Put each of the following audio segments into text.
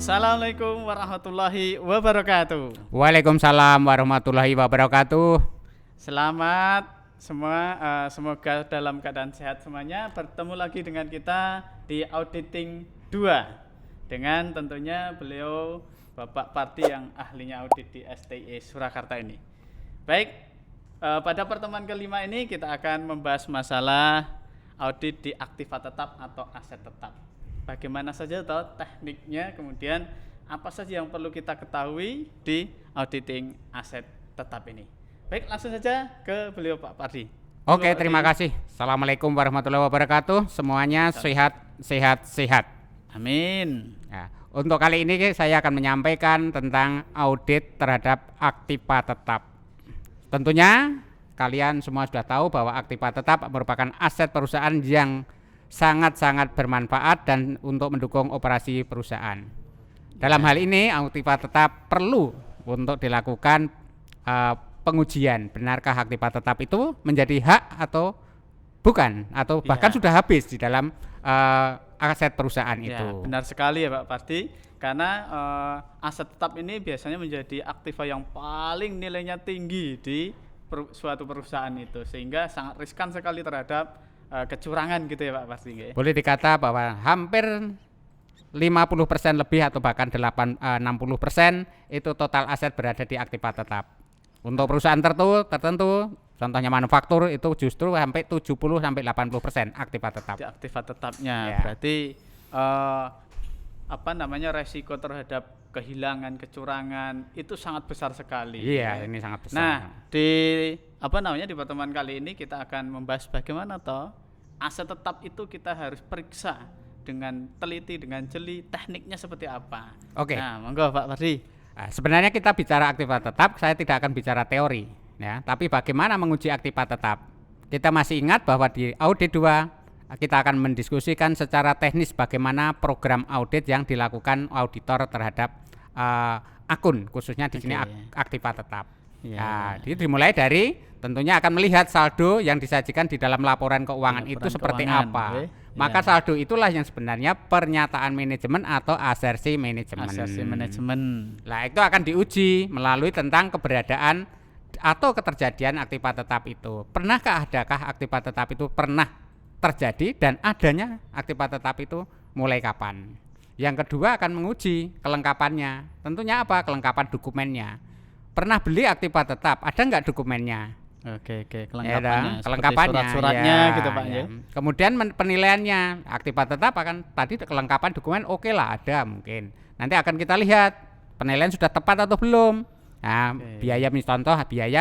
Assalamualaikum warahmatullahi wabarakatuh. Waalaikumsalam warahmatullahi wabarakatuh. Selamat semua, semoga dalam keadaan sehat semuanya. Bertemu lagi dengan kita di Auditing 2 dengan tentunya beliau Bapak Pardi yang ahlinya audit di STI Surakarta ini. Baik, pada pertemuan kelima ini kita akan membahas masalah audit di aktiva tetap atau aset tetap. Bagaimana saja toh tekniknya, kemudian apa saja yang perlu kita ketahui di auditing aset tetap ini. Baik, langsung saja ke beliau Pak Pardi. Oke, terima kasih. Assalamualaikum warahmatullahi wabarakatuh. Semuanya sehat. Amin. Nah, untuk kali ini saya akan menyampaikan tentang audit terhadap aktiva tetap. Tentunya kalian semua sudah tahu bahwa aktiva tetap merupakan aset perusahaan yang sangat-sangat bermanfaat dan untuk mendukung operasi perusahaan. Dalam hal ini aktiva tetap perlu untuk dilakukan pengujian, benarkah aktiva tetap itu menjadi hak atau bukan, atau bahkan sudah habis di dalam aset perusahaan itu. Benar sekali ya Pak Pardi, karena aset tetap ini biasanya menjadi aktiva yang paling nilainya tinggi di suatu perusahaan itu, sehingga sangat riskan sekali terhadap kecurangan gitu ya Pak Pardi. Boleh dikata bahwa hampir 50% lebih atau bahkan 60% itu total aset berada di aktiva tetap. Untuk perusahaan tertentu, contohnya manufaktur itu justru sampai 70-80% aktiva tetap. Di aktiva tetapnya, Ya. berarti resiko terhadap kehilangan, kecurangan itu sangat besar sekali. Iya, ini sangat besar. Nah, di pertemuan kali ini kita akan membahas bagaimana toh aset tetap itu kita harus periksa dengan teliti, dengan jeli, tekniknya seperti apa. Oke. Nah, monggo Pak Pardi. Nah, sebenarnya kita bicara aktiva tetap, saya tidak akan bicara teori, ya. Tapi bagaimana menguji aktiva tetap? Kita masih ingat bahwa di audit 2 kita akan mendiskusikan secara teknis bagaimana program audit yang dilakukan auditor terhadap akun, khususnya di sini aktiva tetap. Nah, dimulai dari tentunya akan melihat saldo yang disajikan di dalam laporan keuangan itu seperti apa. Maka saldo itulah yang sebenarnya pernyataan manajemen atau asersi manajemen. Nah, itu akan diuji melalui tentang keberadaan atau keterjadian aktiva tetap itu. Adakah aktiva tetap itu pernah terjadi dan adanya aktiva tetap itu mulai kapan? Yang kedua akan menguji kelengkapannya. Tentunya apa? Kelengkapan dokumennya. Pernah beli aktiva tetap, ada enggak dokumennya? Oke, kelengkapannya, surat-suratnya gitu Pak ya. Kemudian penilaiannya, aktiva tetap akan tadi kelengkapan dokumen oke lah ada mungkin. Nanti akan kita lihat penilaian sudah tepat atau belum. Nah, biaya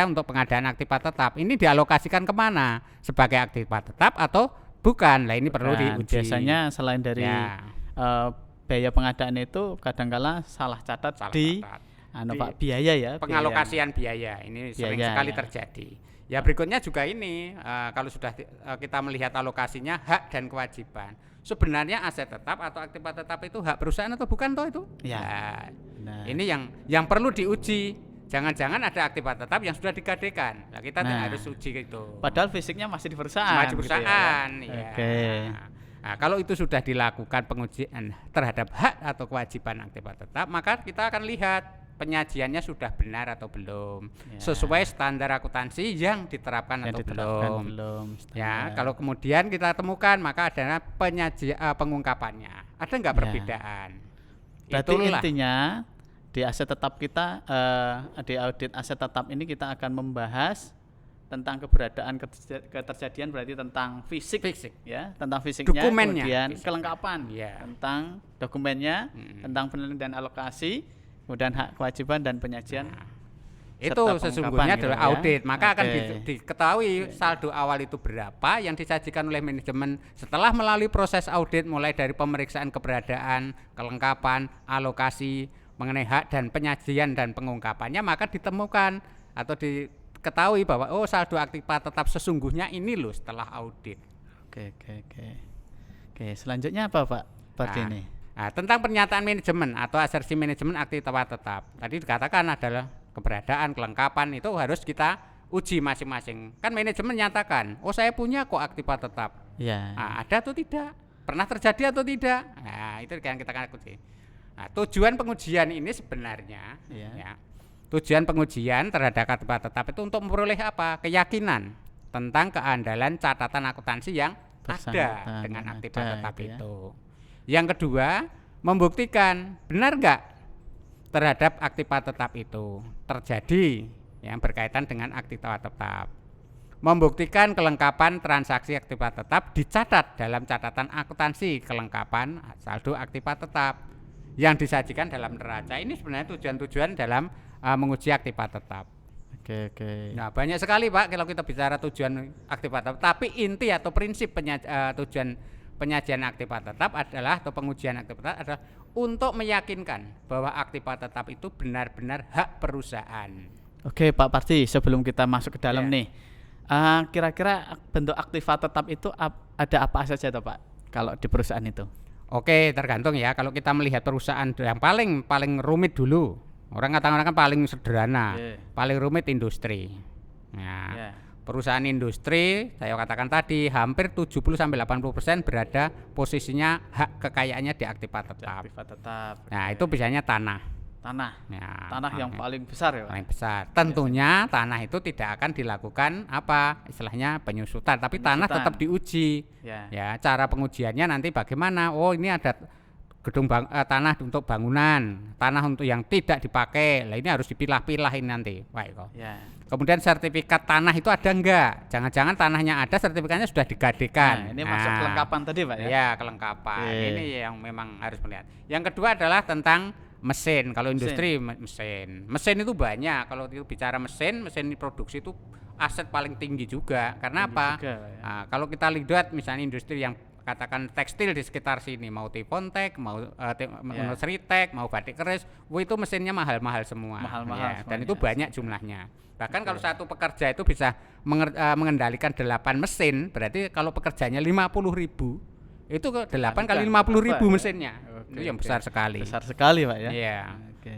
untuk pengadaan aktiva tetap ini dialokasikan kemana? Sebagai aktiva tetap atau bukan? Nah, ini perlu diuji. Biasanya selain dari biaya pengadaan itu kadangkala salah catat Pak, biaya ya. Pengalokasian biaya ini sering sekali terjadi. Ya, berikutnya juga ini kalau sudah kita melihat alokasinya hak dan kewajiban. Sebenarnya aset tetap atau aktiva tetap itu hak perusahaan atau bukan toh itu? Ya. Nah, ini yang perlu diuji. Jangan-jangan ada aktiva tetap yang sudah digadekan. Nah, kita harus uji itu. Padahal fisiknya masih di perusahaan. Ya. Oke. Nah, kalau itu sudah dilakukan pengujian terhadap hak atau kewajiban aktiva tetap, maka kita akan lihat penyajiannya sudah benar atau belum, sesuai standar akuntansi yang diterapkan atau belum. Ya, kalau kemudian kita temukan maka ada pengungkapannya. Ada enggak perbedaan? Berarti intinya di aset tetap kita, di audit aset tetap ini kita akan membahas tentang keberadaan keterjadian, berarti tentang fisik ya, tentang fisiknya, dokumennya, kemudian kelengkapan, tentang dokumennya, tentang penilaian dan alokasi, kemudian hak kewajiban dan penyajian. Itu sesungguhnya adalah audit. Maka akan diketahui saldo awal itu berapa yang disajikan oleh manajemen setelah melalui proses audit, mulai dari pemeriksaan keberadaan, kelengkapan, alokasi, mengenai hak dan penyajian dan pengungkapannya, maka ditemukan atau diketahui bahwa saldo aktiva tetap sesungguhnya ini loh setelah audit. Oke, selanjutnya apa Pak Pardi ini? Nah, tentang pernyataan manajemen atau asersi manajemen aktiva tetap. Tadi dikatakan adalah keberadaan, kelengkapan itu harus kita uji masing-masing. Kan manajemen nyatakan, saya punya kok aktiva tetap. Iya. Ada atau tidak? Pernah terjadi atau tidak? Nah, itu yang kita akan uji. Nah, tujuan pengujian ini sebenarnya Iya. ya, tujuan pengujian terhadap aktivitas tetap itu untuk memperoleh apa? Keyakinan tentang keandalan catatan akuntansi yang ada Bersangkutan, dengan yang aktivitas ada tetap itu ya. itu. Yang kedua, membuktikan benar nggak terhadap aktivitas tetap itu terjadi yang berkaitan dengan aktivitas tetap. Membuktikan kelengkapan transaksi aktivitas tetap dicatat dalam catatan akuntansi kelengkapan saldo aktivitas tetap yang disajikan dalam neraca. Ini sebenarnya tujuan-tujuan dalam menguji aktivitas tetap. Oke. Nah, banyak sekali Pak kalau kita bicara tujuan aktivitas tetap, tapi inti atau prinsip tujuan penyajian aktivitas tetap adalah atau pengujian aktivitas adalah untuk meyakinkan bahwa aktivitas tetap itu benar-benar hak perusahaan. Oke, Pak Parti, sebelum kita masuk ke dalam Ya. nih, kira-kira bentuk aktivitas tetap itu ada apa saja toh Pak kalau di perusahaan itu? Oke, tergantung ya. Kalau kita melihat perusahaan yang paling rumit dulu, orang katakan kan paling sederhana, paling rumit industri. Nah, perusahaan industri, saya katakan tadi hampir 70-80% berada posisinya hak kekayaannya di aktivitas tetap. Aktivitas tetap. Nah, itu biasanya tanah. Ya, tanah yang paling besar ya Pak? Paling besar. Tentunya tanah itu tidak akan dilakukan apa istilahnya penyusutan, tapi tanah tetap diuji. Ya, cara pengujiannya nanti bagaimana? Oh, ini ada gedung tanah untuk bangunan, tanah untuk yang tidak dipakai. Lah ini harus dipilah-pilah ini nanti. Baik kok. Kemudian sertifikat tanah itu ada enggak? Jangan-jangan tanahnya ada, sertifikatnya sudah digadekan. Nah, ini masuk kelengkapan tadi Pak ya? Iya, kelengkapan. Ini yang memang harus melihat. Yang kedua adalah tentang mesin. Kalau industri mesin itu banyak. Kalau itu bicara mesin produksi itu aset paling tinggi juga. Karena apa? Nah, kalau kita lihat misalnya industri yang katakan tekstil di sekitar sini, mau Tipontek, mau Sritek, mau batik keris, itu mesinnya mahal-mahal semua. Mahal-mahal dan itu banyak jumlahnya. Bahkan kalau satu pekerja itu bisa mengendalikan 8 mesin, berarti kalau pekerjanya 50.000, itu 8 kali 50.000 mesinnya. Itu yang besar sekali. Besar sekali Pak ya? Iya.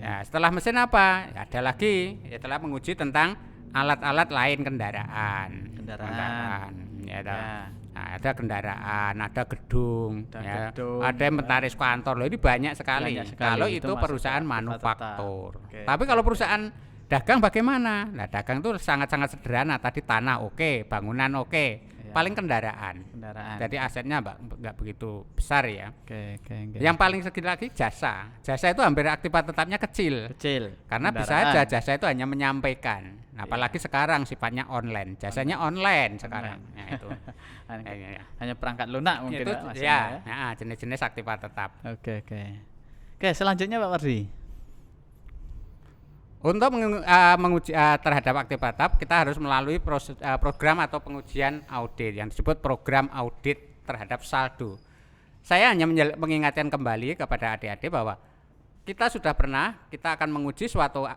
Nah, setelah mesin apa? Ada lagi, setelah menguji tentang alat-alat lain kendaraan. Ya, nah, ada kendaraan, ada gedung, ada inventaris kantor. Loh, ini banyak sekali. Kalau itu perusahaan manufaktur. Tapi kalau perusahaan dagang bagaimana? Nah, dagang itu sangat-sangat sederhana. Tadi tanah oke, bangunan oke. Paling kendaraan. Jadi asetnya enggak begitu besar ya. Yang paling sedikit lagi jasa. Jasa itu hampir aktivitas tetapnya kecil. Karena bisa aja jasa itu hanya menyampaikan. Nah, apalagi sekarang sifatnya online. Jasanya online sekarang. Nah, itu. Hanya perangkat lunak mungkin itu, ya. Nah, jenis-jenis aktivitas tetap. Oke, selanjutnya Pak Pardi. Untuk menguji terhadap aktivitas tetap, kita harus melalui program atau pengujian audit yang disebut program audit terhadap saldo. Saya hanya mengingatkan kembali kepada adik-adik bahwa kita kita akan menguji suatu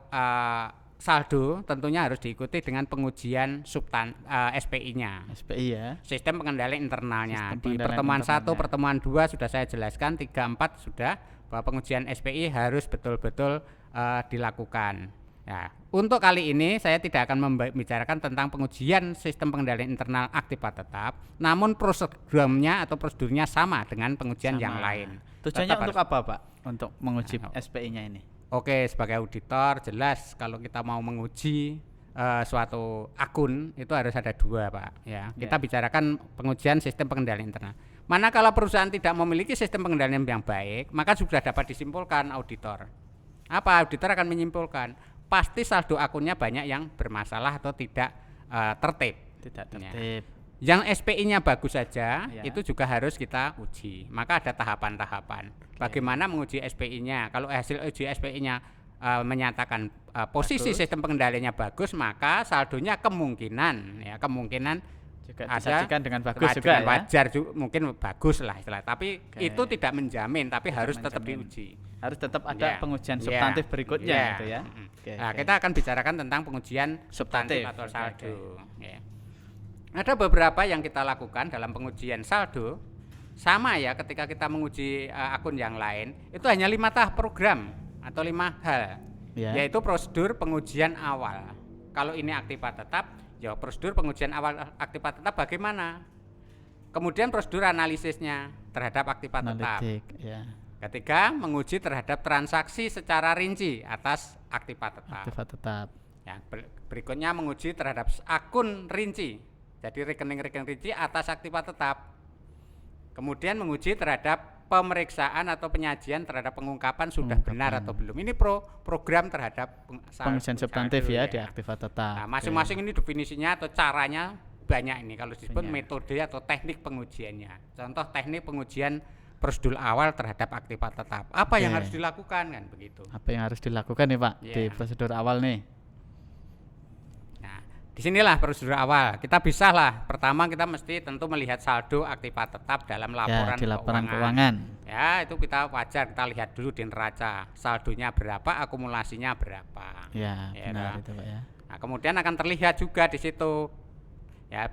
saldo, tentunya harus diikuti dengan pengujian SPI-nya. SPI ya. Sistem pengendalian internalnya. Di pengendalian pertemuan 1, pertemuan 2 sudah saya jelaskan, 3, 4 sudah bahwa pengujian SPI harus betul-betul dilakukan. Ya, untuk kali ini saya tidak akan membicarakan tentang pengujian sistem pengendalian internal aktivitas tetap, namun prosedurnya atau prosedurnya sama dengan pengujian yang lain. Tujuannya untuk apa Pak? Untuk menguji SPI-nya ini? Oke, sebagai auditor jelas kalau kita mau menguji suatu akun itu harus ada 2 Pak. Ya, kita bicarakan pengujian sistem pengendalian internal. Manakala perusahaan tidak memiliki sistem pengendalian yang baik, maka sudah dapat disimpulkan auditor. Apa auditor akan menyimpulkan? Pasti saldo akunnya banyak yang bermasalah atau tidak tertib. Yang SPI-nya bagus saja, itu juga harus kita uji. Maka ada tahapan-tahapan. Bagaimana menguji SPI-nya? Kalau hasil uji SPI-nya menyatakan posisi sistem pengendaliannya bagus, maka saldonya kemungkinan juga disajikan dengan bagus juga ya? Wajar mungkin bagus lah istilah. Tapi itu tidak menjamin, tapi harus tetap diuji. Harus tetap ada pengujian substantif berikutnya gitu ya. Nah, kita akan bicarakan tentang pengujian substantif atau saldo. Ada beberapa yang kita lakukan dalam pengujian saldo. Sama ya ketika kita menguji akun yang lain, itu hanya 5 tahap program atau 5 hal. Yaitu prosedur pengujian awal. Kalau ini aktivitas tetap, ya prosedur pengujian awal aktivitas tetap bagaimana? Kemudian prosedur analisisnya terhadap aktivitas tetap. Ketiga, menguji terhadap transaksi secara rinci atas aktiva tetap. Aktiva tetap. Ya, berikutnya menguji terhadap akun rinci. Jadi rekening-rekening rinci atas aktiva tetap. Kemudian menguji terhadap pemeriksaan atau penyajian terhadap pengungkapan sudah benar atau belum. Ini program terhadap pengujian substantif ya di ya. aktiva tetap. Nah, masing-masing ini definisinya atau caranya banyak ini kalau disebut Banyak. metode atau teknik pengujiannya. Contoh teknik pengujian prosedur awal terhadap aktiva tetap. Apa yang harus dilakukan kan begitu? Apa yang harus dilakukan nih Pak di prosedur awal nih? Nah, disinilah prosedur awal. Kita bisa lah. Pertama kita mesti tentu melihat saldo aktiva tetap dalam laporan, di laporan keuangan. Ya, itu kita wajar kita lihat dulu di neraca. Saldonya berapa, akumulasinya berapa. Ya, benar itu Pak ya. Nah, kemudian akan terlihat juga di situ ya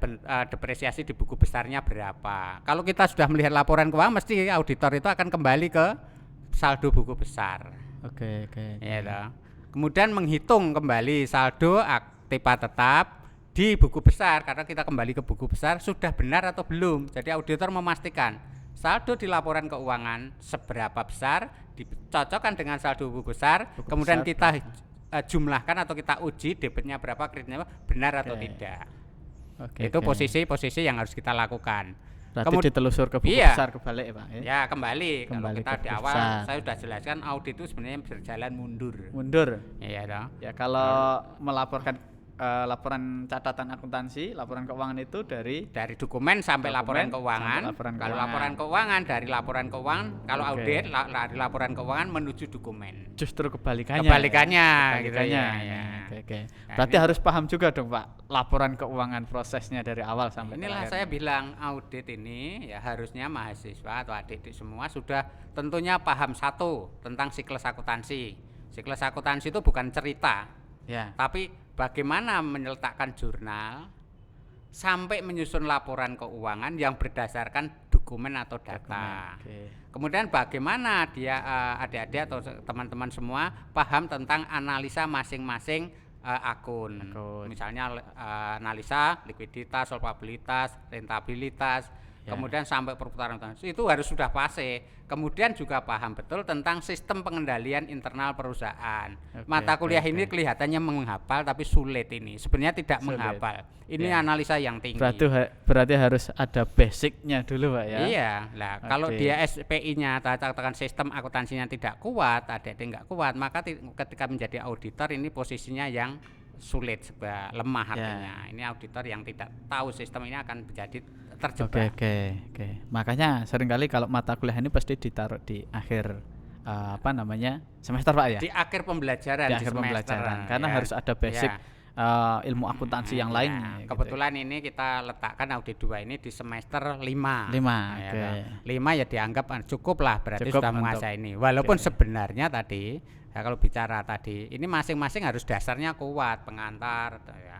depresiasi di buku besarnya berapa. Kalau kita sudah melihat laporan keuangan, mesti auditor itu akan kembali ke saldo buku besar. Oke. Ya, toh. Kemudian menghitung kembali saldo aktiva tetap di buku besar, karena kita kembali ke buku besar sudah benar atau belum. Jadi auditor memastikan saldo di laporan keuangan seberapa besar dicocokkan dengan saldo buku besar, kemudian kita jumlahkan atau kita uji debitnya berapa, kreditnya benar atau tidak. Itu posisi-posisi yang harus kita lakukan. Berarti ditelusur ke buku besar kebalik ya Pak ya? Ya kembali kalau kita di awal besar. saya sudah jelaskan audit itu sebenarnya berjalan mundur. Iya toh. Ya kalau melaporkan laporan catatan akuntansi, laporan keuangan itu dari dokumen sampai laporan keuangan. Kalau laporan keuangan dari laporan keuangan, kalau audit dari laporan keuangan menuju dokumen. Justru kebalikannya. Gitu ya. Oke. Berarti harus paham juga dong Pak, laporan keuangan prosesnya dari awal sampai inilah saya bilang audit ini ya harusnya mahasiswa atau adik-adik semua sudah tentunya paham satu tentang siklus akuntansi. Siklus akuntansi itu bukan cerita. Ya. Tapi bagaimana menyeletakkan jurnal sampai menyusun laporan keuangan yang berdasarkan dokumen atau data. Kemudian bagaimana dia adik-adik atau teman-teman semua paham tentang analisa masing-masing akun. Misalnya analisa likuiditas, solvabilitas, rentabilitas, kemudian sampai perputaran itu harus sudah fase. Kemudian juga paham betul tentang sistem pengendalian internal perusahaan. Mata kuliah ini kelihatannya menghafal tapi sulit ini. Sebenarnya tidak menghafal. Ini analisa yang tinggi. Berarti harus ada basicnya dulu Pak ya. Iya. Nah, kalau dia SPI-nya katakan sistem akuntansinya tidak kuat, adik-adik enggak kuat, maka ketika menjadi auditor ini posisinya yang sulit, lemah artinya. Ini auditor yang tidak tahu sistem ini akan menjadi terjebak. Oke. Makanya seringkali kalau mata kuliah ini pasti ditaruh di akhir semester Pak ya. Di akhir pembelajaran. Di akhir pembelajaran. Karena harus ada basic ilmu akuntansi yang lainnya. Kebetulan ini kita letakkan audit 2 ini di semester 5. 5 ya dianggap cukup lah, berarti sudah menguasai ini. Walaupun sebenarnya tadi kalau bicara tadi ini masing-masing harus dasarnya kuat, pengantar ya.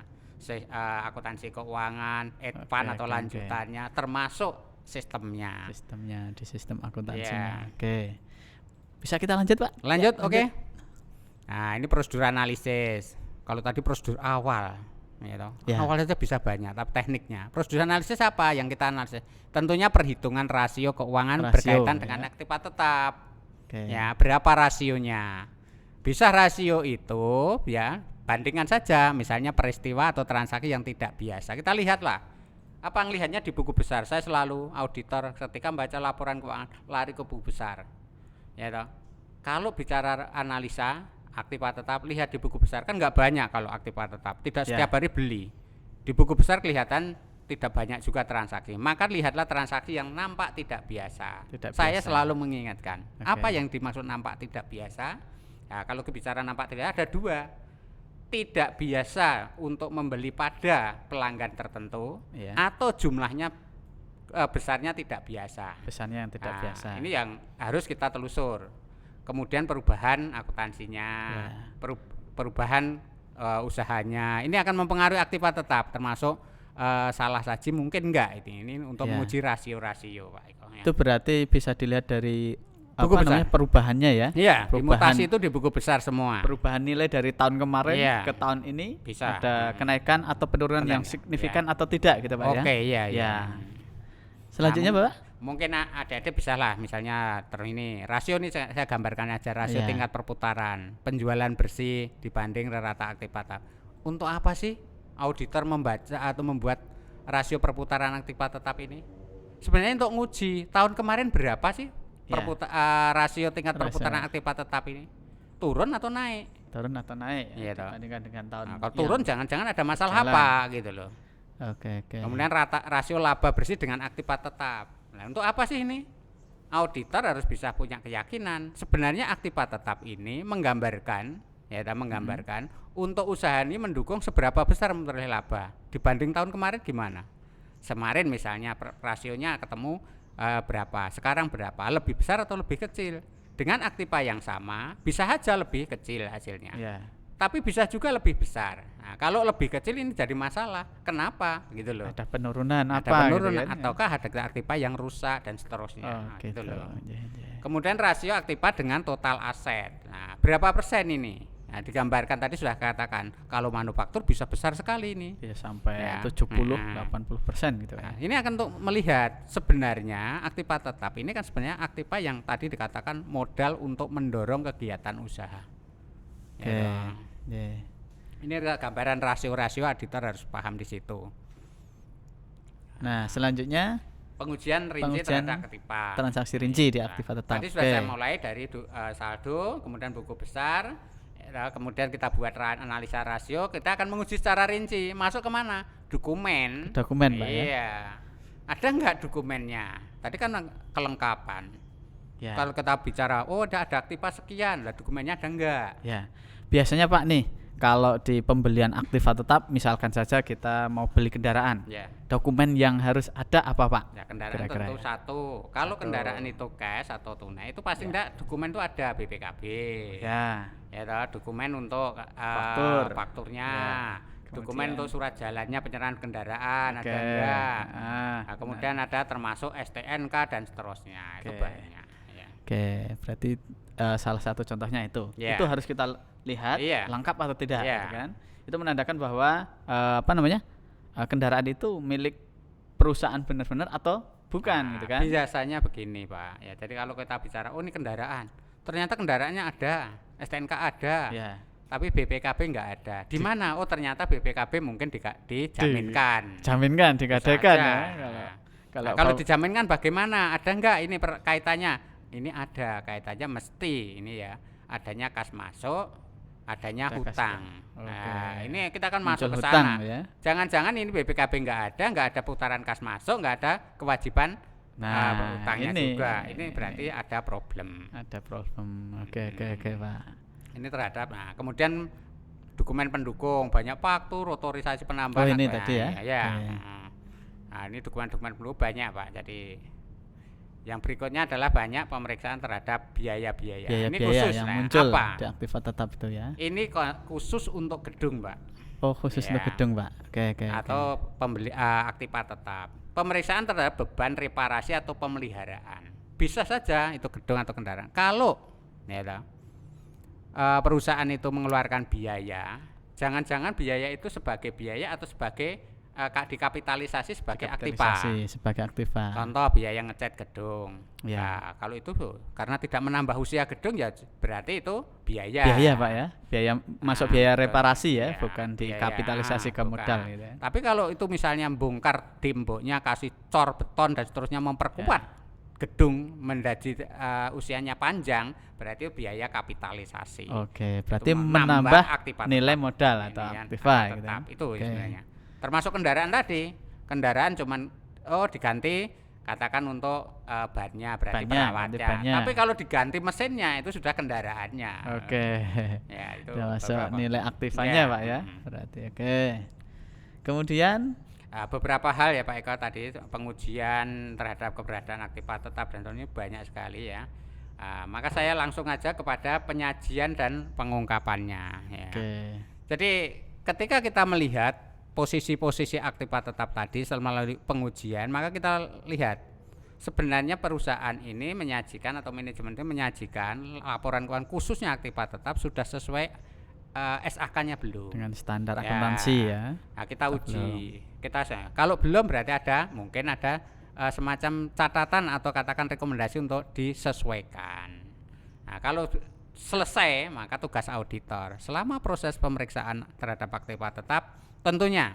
Akuntansi keuangan, advance atau lanjutannya, termasuk sistemnya di sistem akuntansinya. Oke. Bisa kita lanjut Pak? Lanjut. Oke. Nah, ini prosedur analisis. Kalau tadi prosedur awal, gitu. Awal saja bisa banyak, tapi tekniknya. Prosedur analisis apa yang kita analisis? Tentunya perhitungan rasio keuangan berkaitan dengan aktiva tetap. Ya, berapa rasionya? Bisa rasio itu ya bandingkan saja, misalnya peristiwa atau transaksi yang tidak biasa. Kita lihatlah apa yang lihatnya di buku besar. Saya selalu auditor ketika membaca laporan keuangan lari ke buku besar. Ya toh. Kalau bicara analisa aktiva tetap, lihat di buku besar kan nggak banyak kalau aktiva tetap. Tidak setiap hari beli. Di buku besar kelihatan tidak banyak juga transaksi. Maka lihatlah transaksi yang nampak tidak biasa. Saya selalu mengingatkan apa yang dimaksud nampak tidak biasa. Nah, kalau bicara nampak tidak ada dua. Tidak biasa untuk membeli pada pelanggan tertentu atau jumlahnya besarnya tidak biasa. Besarnya yang tidak biasa. Ini yang harus kita telusur. Kemudian perubahan akuntansinya, perubahan usahanya. Ini akan mempengaruhi aktiva tetap, termasuk salah saji mungkin enggak ini untuk menguji rasio-rasio Pak Eko. Itu berarti bisa dilihat dari perubahannya ya. Iya, mutasi itu di buku besar semua. Perubahan nilai dari tahun kemarin ke tahun ini bisa ada kenaikan atau penurunan yang signifikan atau tidak gitu Pak ya. Oke, iya. Selanjutnya Bapak? mungkin adik-adik bisa lah misalnya ini rasio ini saya gambarkan aja rasio Iya. tingkat perputaran penjualan bersih dibanding rata aktif tetap. Untuk apa sih auditor membaca atau membuat rasio perputaran aktif tetap ini? Sebenarnya untuk nguji tahun kemarin berapa sih Iya. rasio tingkat Rasio. perputaran aktif tetap ini? Turun atau naik? Turun atau naik Iya, toh. dibandingkan dengan tahun Nah, kalau yang- turun jangan-jangan ada masalah jalan. apa gitu loh. Oke. Kemudian rasio laba bersih dengan aktiva tetap. Nah, untuk apa sih ini? Auditor harus bisa punya keyakinan. Sebenarnya aktiva tetap ini menggambarkan, untuk usaha ini mendukung seberapa besar memperoleh laba dibanding tahun kemarin gimana? Kemarin misalnya rasionya ketemu berapa, sekarang berapa, lebih besar atau lebih kecil? Dengan aktiva yang sama bisa saja lebih kecil hasilnya. Iya. Tapi bisa juga lebih besar. Nah, kalau lebih kecil ini jadi masalah. Kenapa? Gitu loh. Ada penurunan Ada apa penurunan gitu kan? ataukah ada aktiva yang rusak dan seterusnya. Oh, Nah, gitu. gitu loh. Iya. Kemudian rasio aktiva dengan total aset. Nah, berapa persen ini? Nah, digambarkan tadi sudah katakan kalau manufaktur bisa besar sekali ini. Bisa sampai Ya. 70-80% gitu Nah, kan. ini akan untuk melihat sebenarnya aktiva tetap ini kan sebenarnya aktiva yang tadi dikatakan modal untuk mendorong kegiatan usaha. Oke. Ya, Iya. ini adalah gambaran rasio-rasio, auditor harus paham di situ. Nah, selanjutnya Pengujian rinci Pengujian terhadap aktiva. transaksi rinci di Nah, aktiva tetap. Tadi sudah Oke. saya mulai dari saldo, kemudian buku besar, kemudian kita buat analisa rasio, kita akan menguji secara rinci. Masuk kemana? Dokumen. Dokumen, Pak, ya. Iya. Ada nggak dokumennya? Tadi kan kelengkapan. Ya. Kalau kita bicara, oh ada aktiva sekian, lah dokumennya ada nggak? Ya. Biasanya Pak nih, kalau di pembelian aktiva tetap misalkan saja kita mau beli kendaraan. Ya. Dokumen yang harus ada apa Pak? Ya, kendaraan Kira-kira tentu ya. satu. Kalau Satu. kendaraan itu cash atau tunai itu pasti enggak dokumen itu ada BPKB. Ya. Ya toh, dokumen untuk fakturnya. Ya. Dokumen Kemudian- untuk surat jalannya penyerahan kendaraan Oke. ada enggak? Ah, Nah, kemudian ada termasuk STNK dan seterusnya. Itu Oke. banyak ya. Oke, berarti salah satu contohnya itu. Ya. Itu harus kita lihat Iya. lengkap atau tidak, Iya. gitu kan? Itu menandakan bahwa kendaraan itu milik perusahaan benar-benar atau bukan, Nah, gitu kan? biasanya begini, Pak. Ya, jadi kalau kita bicara oh ini kendaraan, ternyata kendaraannya ada, STNK ada. Ya. Tapi BPKB nggak ada. Di mana? Oh ternyata BPKB mungkin dijaminkan. Jaminkan, digadaikan Saja. ya. Nah, Kalau kalau dijaminkan bagaimana? Ada nggak ini kaitannya? Ini ada kaitannya mesti ini ya. Adanya kas masuk, adanya Ada kas hutang. masuk. Nah, Oke. ini kita akan Muncul masuk ke hutang, sana. ya. Jangan-jangan ini BPKB nggak ada putaran kas masuk, nggak ada kewajiban Nah, hutangnya ini- juga. Ini berarti ada problem. ada problem. Oke, Pak. Ini terhadap kemudian dokumen pendukung banyak faktur otorisasi Oh, penambahan ini tadi ya? ya. Oke. Nah ini dokumen-dokumen pendukung banyak Pak, jadi yang berikutnya adalah banyak pemeriksaan terhadap biaya-biaya. Ini Biaya-biaya khusus yang nah, muncul apa? di aktiva tetap itu ya. Ini khusus untuk gedung Pak, Oh, khusus untuk Ya. gedung, Pak. Oke. atau pembeli aktiva tetap. Pemeriksaan terhadap beban reparasi atau pemeliharaan. Bisa saja itu gedung atau kendaraan. Kalau ya toh, perusahaan itu mengeluarkan biaya, jangan-jangan biaya itu sebagai biaya atau sebagai dikapitalisasi sebagai aktiva. Kapitalisasi sebagai aktiva. Contoh biaya ngecat gedung. Ya. Nah, kalau itu karena tidak menambah usia gedung ya berarti itu biaya. Biaya, Pak ya. Biaya masuk biaya reparasi ya, Ya, bukan biaya, dikapitalisasi ke bukan. modal gitu ya. Tapi kalau itu misalnya bongkar temboknya, kasih cor beton dan seterusnya memperkuat gedung menjadi usianya panjang, berarti biaya kapitalisasi. Oke, berarti Itu menambah aktiva nilai tetap. modal Ini atau kan, aktiva gitu. tetap ya. itu Oke. sebenarnya. Termasuk kendaraan tadi. Kendaraan cuman diganti katakan untuk bannya berarti Bannya, ganti perawatnya. bannya. Tapi kalau diganti mesinnya itu sudah kendaraannya. Oke. Ya, itu Udah masuk beberapa. nilai aktivanya, Ya, Pak ya. mm. Berarti oke. Kemudian Beberapa hal ya Pak Eko tadi pengujian terhadap keberadaan aktiva tetap dan ini banyak sekali ya. Maka saya langsung aja kepada penyajian dan pengungkapannya ya. oke. Jadi ketika kita melihat posisi-posisi aktiva tetap tadi melalui pengujian, maka kita lihat sebenarnya perusahaan ini menyajikan atau manajemen itu menyajikan laporan keuangan khususnya aktiva tetap sudah sesuai SAK-nya belum. Dengan standar Ya. akuntansi ya. Nah, kita Atau uji. Kalau belum berarti mungkin ada semacam catatan atau katakan rekomendasi untuk disesuaikan. Nah, kalau selesai maka tugas auditor selama proses pemeriksaan terhadap aktiva tetap tentunya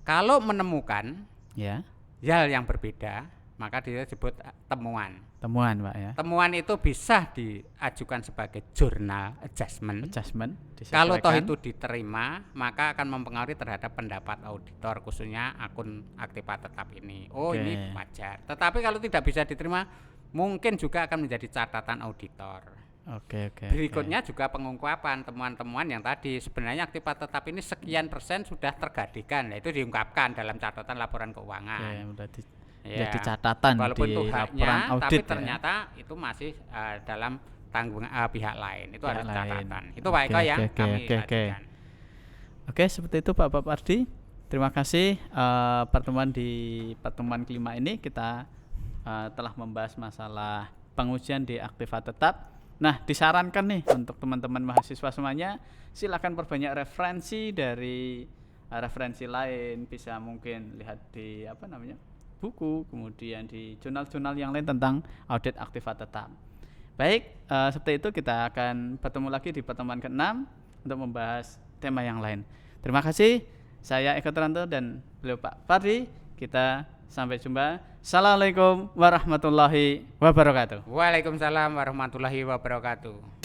kalau menemukan Ya. hal yang berbeda maka disebut temuan. Temuan, Pak ya. Temuan itu bisa diajukan sebagai journal adjustment. Adjustment. Kalau toh disesuaikan. itu diterima, maka akan mempengaruhi terhadap pendapat auditor khususnya akun aktiva tetap ini. Oh, Oke. ini wajar. Tetapi kalau tidak bisa diterima, mungkin juga akan menjadi catatan auditor. Oke. Berikutnya juga pengungkapan temuan-temuan yang tadi sebenarnya aktiva tetap ini sekian persen sudah tergadikan. Nah, itu diungkapkan dalam catatan laporan Oke, keuangan. udah Ya. jadi catatan Walaupun di itu laporan haknya, audit tapi ya. ternyata itu masih dalam tanggung pihak lain. Itu Pihak harus lain. catatan. Itu Pak Eko Oke, yang oke, kami oke. lakukan. Oke, seperti itu Pak Ardi. Terima kasih pertemuan kelima ini kita telah membahas masalah pengujian di aktiva tetap. Nah, disarankan nih untuk teman-teman mahasiswa semuanya, silakan perbanyak referensi dari referensi lain, bisa mungkin lihat di buku, kemudian di jurnal-jurnal yang lain tentang audit aktiva tetap. Baik, seperti itu kita akan bertemu lagi di pertemuan ke-6 untuk membahas tema yang lain. Terima kasih, saya Eko Teranto dan beliau Pak Pardi. Kita sampai jumpa. Assalamualaikum warahmatullahi wabarakatuh. Waalaikumsalam warahmatullahi wabarakatuh.